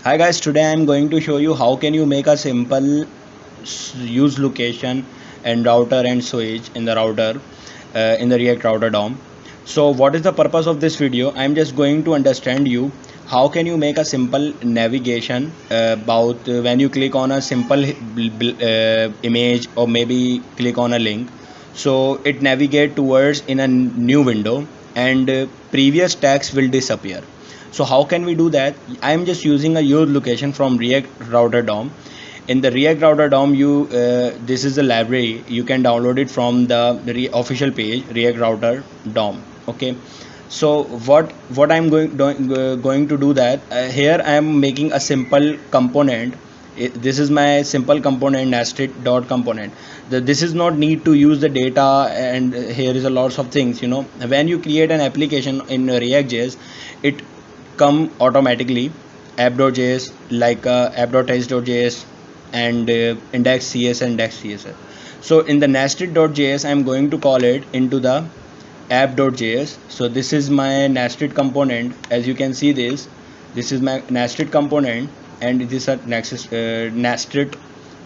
Hi guys, today I am going to show you how can you make a simple use location and router and switch in the router in the React Router DOM. So what is the purpose of this video? I am just going to understand you how can you make a simple navigation about when you click on a simple image or maybe click on a link, so it navigate towards in a new window and previous text will disappear. So how can we do that? I am just using a use location from React Router DOM. In the React Router DOM, this is the library. You can download it from the official page React Router DOM. Okay. So what I'm going to do that here I am making a simple component. This is my simple component nested dot component. This is not need to use the data, and here is a lots of things. When you create an application in React.js, it come automatically app.js like app.h.js and index.cs and index.css. So in the nested.js I'm going to call it into the app.js. So this is my nested component. As you can see, this is my nested component, and this is nested.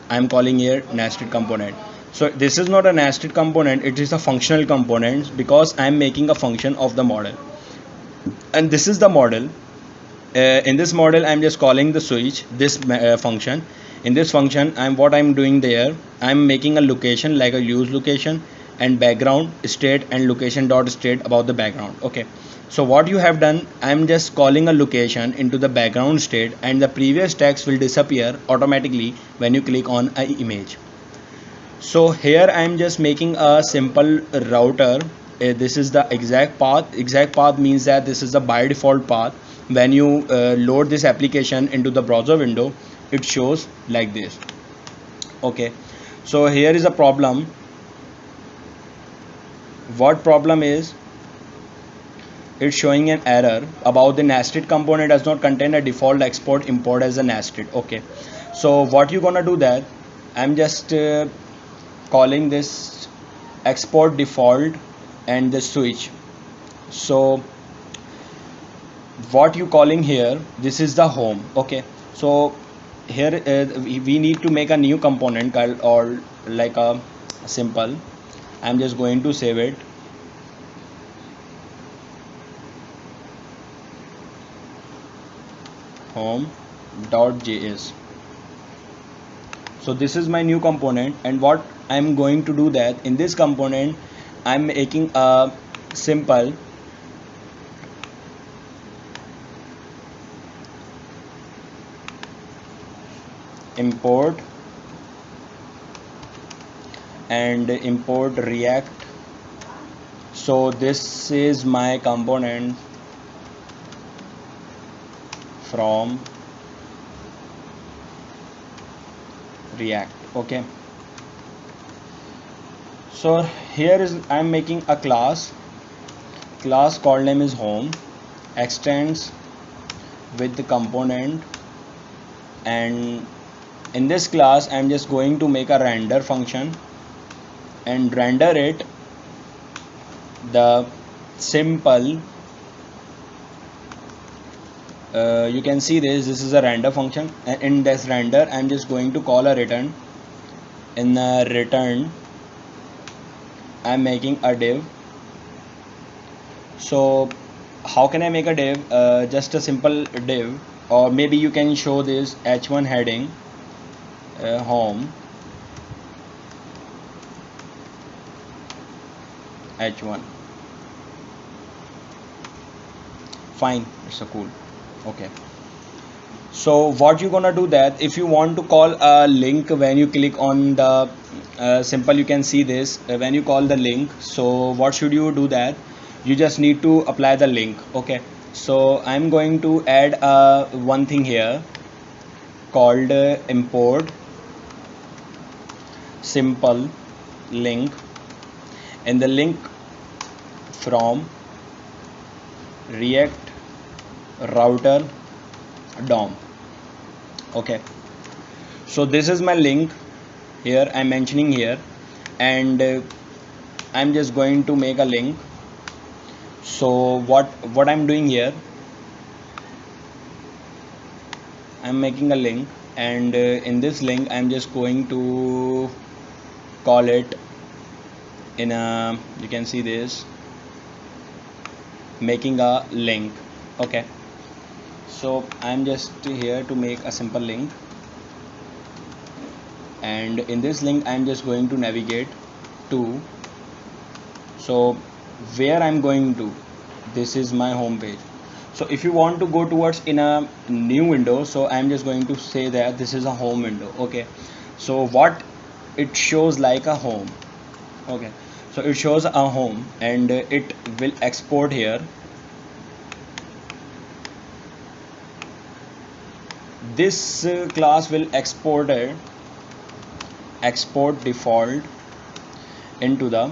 I'm calling here nested component. So this is not a nested component, it is a functional component because I'm making a function of the model, and this is the model. In this model I'm just calling the switch this function. In this function I'm doing there, I'm making a location like a use location and background state and location dot state about the background. Okay, so what you have done, I'm just calling a location into the background state, and the previous text will disappear automatically when you click on an image. So here I am just making a simple router. This is the exact path means that this is the by default path. When you load this application into the browser window, it shows like this. Okay, so here is a problem. What problem is, it's showing an error about the nested component does not contain a default export import as a nested. Okay, so what you gonna do that, I'm just calling this export default and the switch. So what you calling here, this is the home. Okay, so here we need to make a new component called, or like a simple. I'm just going to save it. home.js. So this is my new component, and what I'm going to do that in this component I'm making a simple import and import React. So this is my component from React. Okay, so here is I'm making a class called name is home, extends with the component, and in this class I'm just going to make a render function and render it the simple you can see this is a render function, and in this render I'm just going to call a return. In the return I'm making a div. So how can I make a div? Just a simple div, or maybe you can show this h1 heading home h1. Fine, it's a cool. Okay, so what you gonna do that, if you want to call a link when you click on the simple, you can see this when you call the link. So what should you do that, you just need to apply the link. Okay, so I'm going to add one thing here called import simple link, and the link from React Router DOM. Okay, so this is my link here I'm mentioning here, and I'm just going to make a link. So what I'm doing here, I'm making a link, and in this link I'm just going to call it in a, you can see this, making a link. Okay, so I'm just here to make a simple link, and in this link I'm just going to navigate to, so where I'm going to, this is my home page. So if you want to go towards in a new window, so I'm just going to say that this is a home window. Okay, so what it shows like a home. Okay, so it shows a home, and it will export here. This class will export default into the,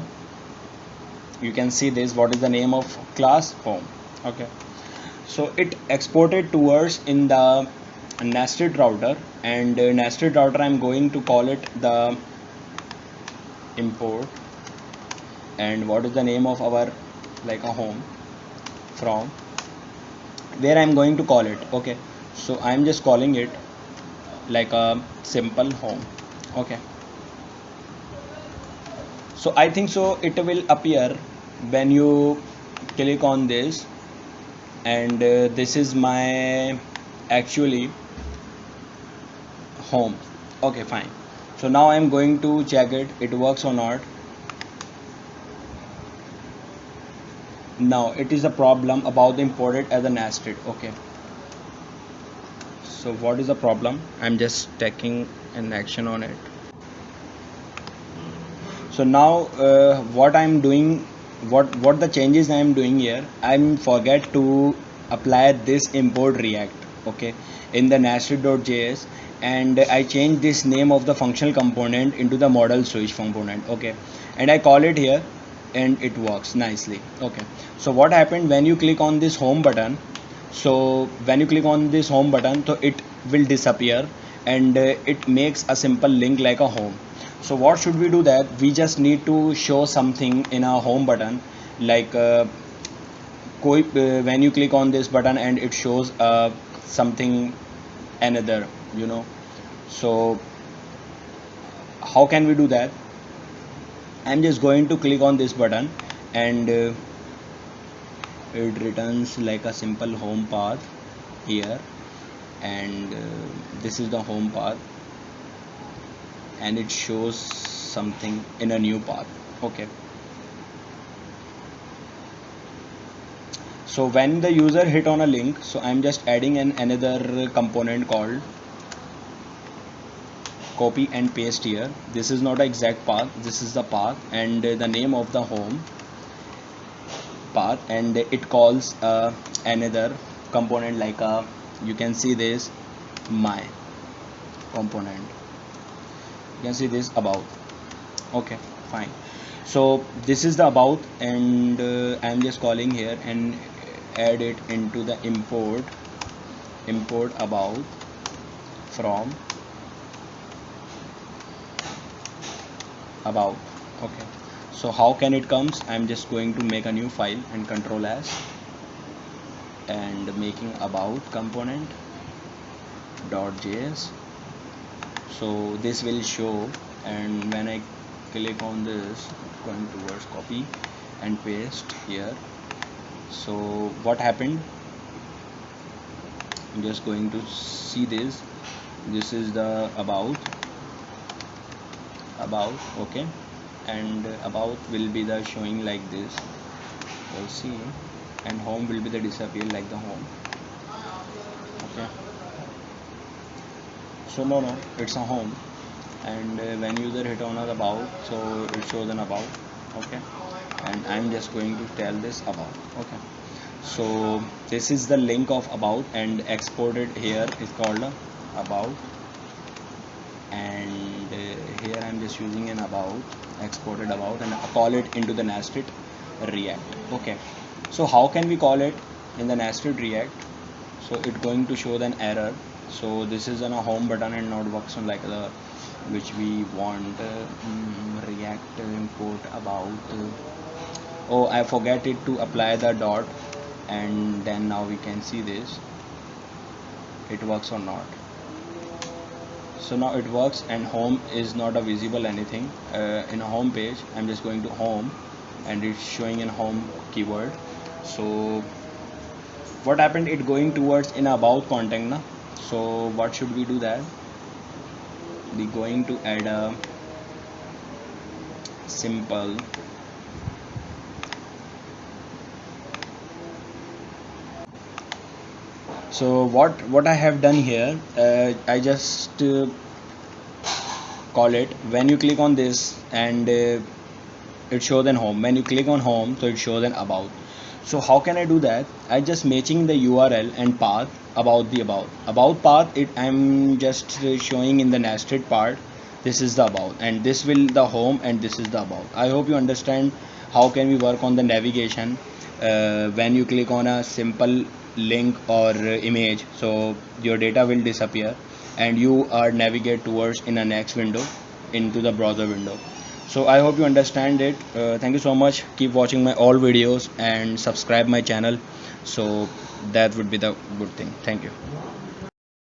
you can see this, what is the name of class, home. Okay, so it exported towards in the nested router, and nested router I'm going to call it the import, and what is the name of our like a home, from where I'm going to call it. Okay, so I'm just calling it like a simple home. Okay, so I think so it will appear when you click on this, and this is my actually home. Okay, fine. So now I'm going to check it works or not. Now it is a problem about the imported as a nested. Okay, so what is the problem? I'm just taking an action on it. So now what I'm doing, what the changes I'm doing here, I'm forget to apply this import react. Okay, in the nested.js, and I change this name of the functional component into the model switch component. Okay, and I call it here, and it works nicely. Okay, so what happened when you click on this home button, so when you click on this home button, so it will disappear, and it makes a simple link like a home. So what should we do, that we just need to show something in our home button, like when you click on this button and it shows something another, you know. So how can we do that? I'm just going to click on this button, and it returns like a simple home path here, and this is the home path, and it shows something in a new path. Okay, so when the user hit on a link, so I'm just adding another component called copy and paste here. This is not an exact path, this is the path, and the name of the home path, and it calls another component like a, you can see this, my component, you can see this about. Okay, fine. So this is the about, and I'm just calling here and add it into the import about from about. Okay, so how can it comes? I'm just going to make a new file and control S, and making about component .js. so this will show, and when I click on this, going towards copy and paste here. So what happened, I'm just going to see this, this is the about. Okay, and about will be the showing like this, you'll see, and home will be the disappear like the home. Okay, so no, it's a home, and when user hit on a about, so it shows an about. Okay, and I'm just going to tell this about. Okay, so this is the link of about, and exported here is called about, and here I'm just using an about, exported about, and call it into the nested react. Okay, so how can we call it in the nested react? So it's going to show an error. So this is on a home button and not works on like the which we want react import about. Oh, I forget it to apply the dot, and then now we can see this. it works or not. So now it works, and home is not a visible anything in a home page. I'm just going to home, and it's showing in home keyword. So what happened, it going towards in about content na. So what should we do, that we going to add a simple so what I have done here, I just call it, when you click on this, and it shows in home. When you click on home, so it shows in about. So how can I do that? I just matching the URL and path about the about path. It I'm just showing in the nested part. This is the about, and this will the home, and this is the about. I hope you understand how can we work on the navigation when you click on a simple link or image, so your data will disappear and you are navigate towards in a next window into the browser window. So I hope you understand it. Thank you so much. Keep watching my all videos and subscribe my channel, so that would be the good thing. Thank you.